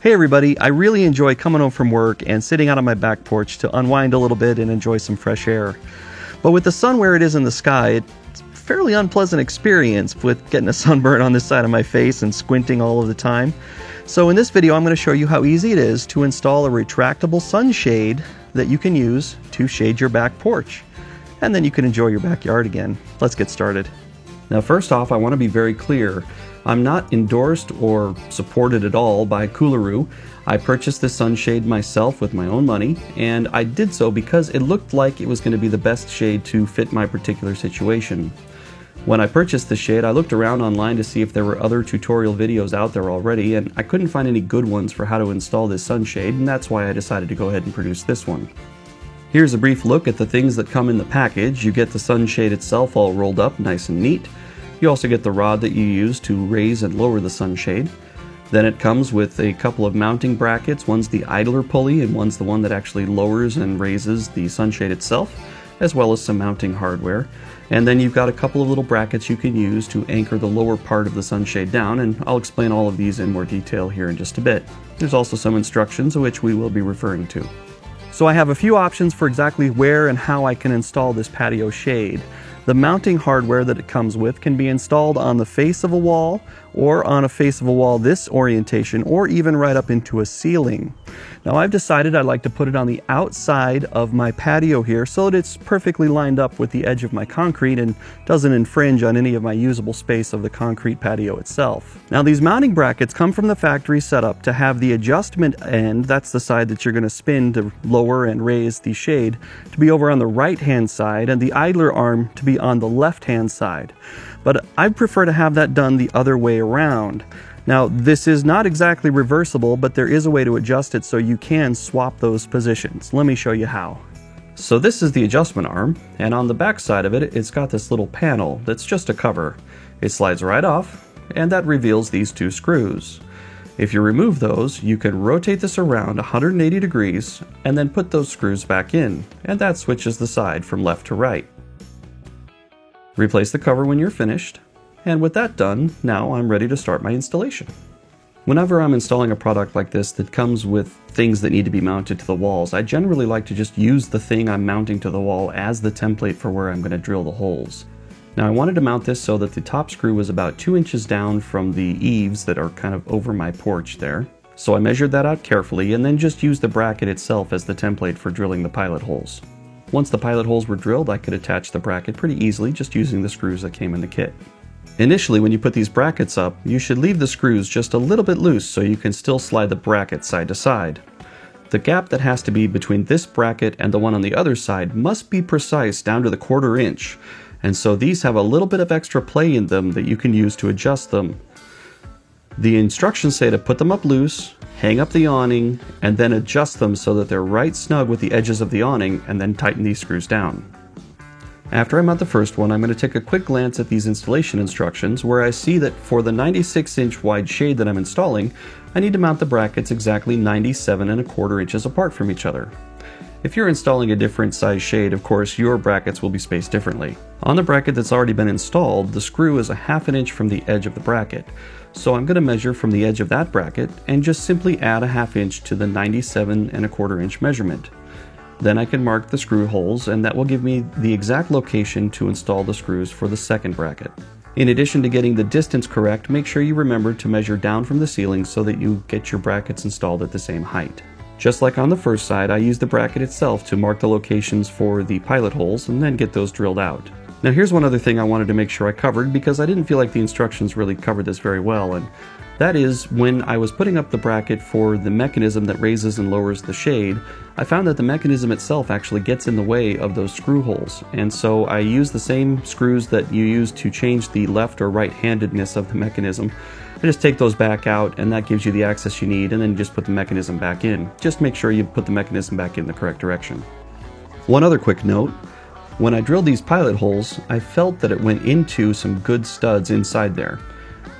Hey everybody, I really enjoy coming home from work and sitting out on my back porch to unwind a little bit and enjoy some fresh air. But with the sun where it is in the sky, it's a fairly unpleasant experience with getting a sunburn on this side of my face and squinting all of the time. So in this video I'm going to show you how easy it is to install a retractable sunshade that you can use to shade your back porch. And then you can enjoy your backyard again. Let's get started. Now first off, I want to be very clear. I'm not endorsed or supported at all by Coolaroo. I purchased this sunshade myself with my own money, and I did so because it looked like it was going to be the best shade to fit my particular situation. When I purchased the shade, I looked around online to see if there were other tutorial videos out there already, and I couldn't find any good ones for how to install this sunshade, and that's why I decided to go ahead and produce this one. Here's a brief look at the things that come in the package. You get the sunshade itself all rolled up nice and neat. You also get the rod that you use to raise and lower the sunshade. Then it comes with a couple of mounting brackets. One's the idler pulley and one's the one that actually lowers and raises the sunshade itself, as well as some mounting hardware. And then you've got a couple of little brackets you can use to anchor the lower part of the sunshade down, and I'll explain all of these in more detail here in just a bit. There's also some instructions which we will be referring to. So I have a few options for exactly where and how I can install this patio shade. The mounting hardware that it comes with can be installed on the face of a wall, or on a face of a wall this orientation, or even right up into a ceiling. Now I've decided I'd like to put it on the outside of my patio here so that it's perfectly lined up with the edge of my concrete and doesn't infringe on any of my usable space of the concrete patio itself. Now these mounting brackets come from the factory setup to have the adjustment end, that's the side that you're going to spin to lower and raise the shade, to be over on the right hand side, and the idler arm to be on the left hand side. But I prefer to have that done the other way around. Now this is not exactly reversible, but there is a way to adjust it so you can swap those positions. Let me show you how. So this is the adjustment arm, and on the back side of it, it's got this little panel that's just a cover. It slides right off, and that reveals these two screws. If you remove those, you can rotate this around 180 degrees and then put those screws back in, and that switches the side from left to right. Replace the cover when you're finished, and with that done, now I'm ready to start my installation. Whenever I'm installing a product like this that comes with things that need to be mounted to the walls, I generally like to just use the thing I'm mounting to the wall as the template for where I'm going to drill the holes. Now I wanted to mount this so that the top screw was about 2 inches down from the eaves that are kind of over my porch there. So I measured that out carefully and then just used the bracket itself as the template for drilling the pilot holes. Once the pilot holes were drilled, I could attach the bracket pretty easily just using the screws that came in the kit. Initially, when you put these brackets up, you should leave the screws just a little bit loose so you can still slide the bracket side to side. The gap that has to be between this bracket and the one on the other side must be precise down to the 1/4 inch, and so these have a little bit of extra play in them that you can use to adjust them. The instructions say to put them up loose, hang up the awning, and then adjust them so that they're right snug with the edges of the awning, and then tighten these screws down. After I mount the first one, I'm going to take a quick glance at these installation instructions where I see that for the 96-inch wide shade that I'm installing, I need to mount the brackets exactly 97¼ inches apart from each other. If you're installing a different size shade, of course, your brackets will be spaced differently. On the bracket that's already been installed, the screw is 1/2 inch from the edge of the bracket. So I'm going to measure from the edge of that bracket and just simply add 1/2 inch to the 97¼ inch measurement. Then I can mark the screw holes, and that will give me the exact location to install the screws for the second bracket. In addition to getting the distance correct, make sure you remember to measure down from the ceiling so that you get your brackets installed at the same height. Just like on the first side, I use the bracket itself to mark the locations for the pilot holes and then get those drilled out. Now here's one other thing I wanted to make sure I covered because I didn't feel like the instructions really covered this very well, and that is when I was putting up the bracket for the mechanism that raises and lowers the shade, I found that the mechanism itself actually gets in the way of those screw holes, and so I used the same screws that you use to change the left or right-handedness of the mechanism. I just take those back out, and that gives you the access you need, and then just put the mechanism back in. Just make sure you put the mechanism back in the correct direction. One other quick note. When I drilled these pilot holes, I felt that it went into some good studs inside there.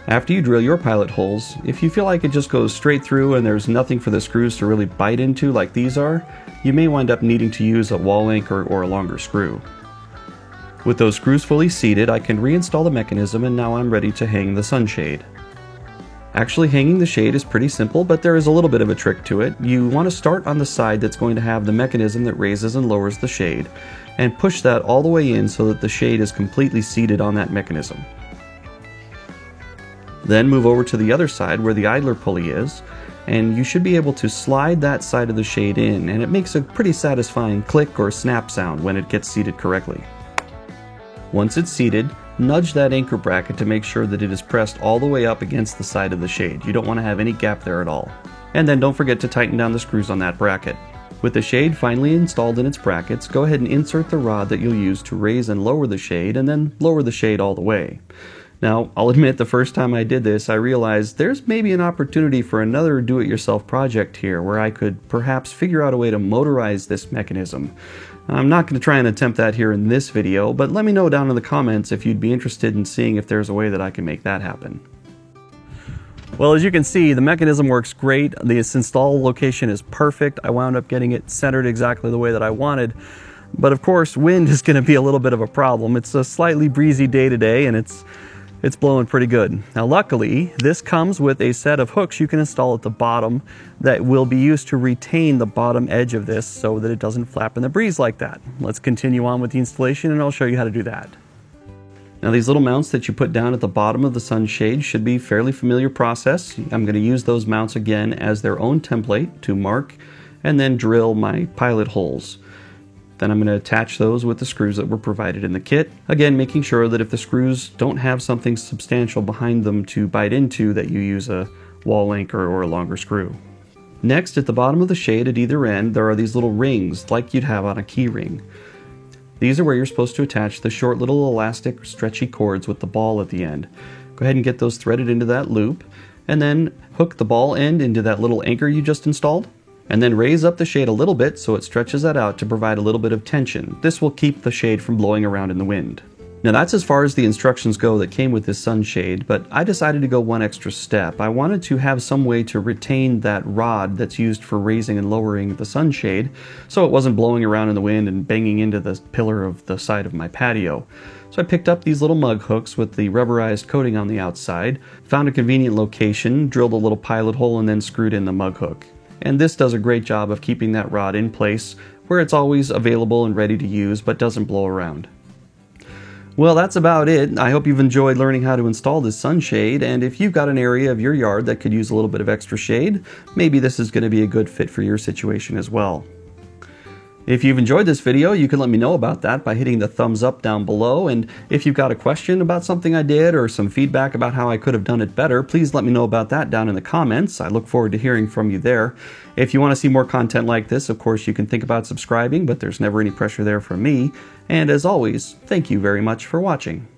After you drill your pilot holes, if you feel like it just goes straight through and there's nothing for the screws to really bite into like these are, you may wind up needing to use a wall anchor or a longer screw. With those screws fully seated, I can reinstall the mechanism, and now I'm ready to hang the sunshade. Actually, hanging the shade is pretty simple, but there is a little bit of a trick to it. You want to start on the side that's going to have the mechanism that raises and lowers the shade, and push that all the way in so that the shade is completely seated on that mechanism. Then move over to the other side where the idler pulley is, and you should be able to slide that side of the shade in, and it makes a pretty satisfying click or snap sound when it gets seated correctly. Once it's seated, nudge that anchor bracket to make sure that it is pressed all the way up against the side of the shade. You don't want to have any gap there at all. And then don't forget to tighten down the screws on that bracket. With the shade finally installed in its brackets, go ahead and insert the rod that you'll use to raise and lower the shade, and then lower the shade all the way. Now, I'll admit the first time I did this, I realized there's maybe an opportunity for another do-it-yourself project here where I could perhaps figure out a way to motorize this mechanism. I'm not going to try and attempt that here in this video, but let me know down in the comments if you'd be interested in seeing if there's a way that I can make that happen. Well, as you can see, the mechanism works great. This install location is perfect. I wound up getting it centered exactly the way that I wanted. But of course, wind is going to be a little bit of a problem. It's a slightly breezy day today, and it's blowing pretty good. Now luckily, this comes with a set of hooks you can install at the bottom that will be used to retain the bottom edge of this so that it doesn't flap in the breeze like that. Let's continue on with the installation and I'll show you how to do that. Now these little mounts that you put down at the bottom of the sunshade should be a fairly familiar process. I'm going to use those mounts again as their own template to mark and then drill my pilot holes. Then I'm going to attach those with the screws that were provided in the kit. Again, making sure that if the screws don't have something substantial behind them to bite into, that you use a wall anchor or a longer screw. Next, at the bottom of the shade at either end, there are these little rings like you'd have on a key ring. These are where you're supposed to attach the short little elastic stretchy cords with the ball at the end. Go ahead and get those threaded into that loop, and then hook the ball end into that little anchor you just installed. And then raise up the shade a little bit so it stretches that out to provide a little bit of tension. This will keep the shade from blowing around in the wind. Now that's as far as the instructions go that came with this sunshade, but I decided to go one extra step. I wanted to have some way to retain that rod that's used for raising and lowering the sunshade so it wasn't blowing around in the wind and banging into the pillar of the side of my patio. So I picked up these little mug hooks with the rubberized coating on the outside, found a convenient location, drilled a little pilot hole, and then screwed in the mug hook. And this does a great job of keeping that rod in place where it's always available and ready to use but doesn't blow around. Well, that's about it. I hope you've enjoyed learning how to install this sunshade, and if you've got an area of your yard that could use a little bit of extra shade, maybe this is going to be a good fit for your situation as well. If you've enjoyed this video, you can let me know about that by hitting the thumbs up down below, and if you've got a question about something I did or some feedback about how I could have done it better, please let me know about that down in the comments. I look forward to hearing from you there. If you want to see more content like this, of course you can think about subscribing, but there's never any pressure there from me. And as always, thank you very much for watching.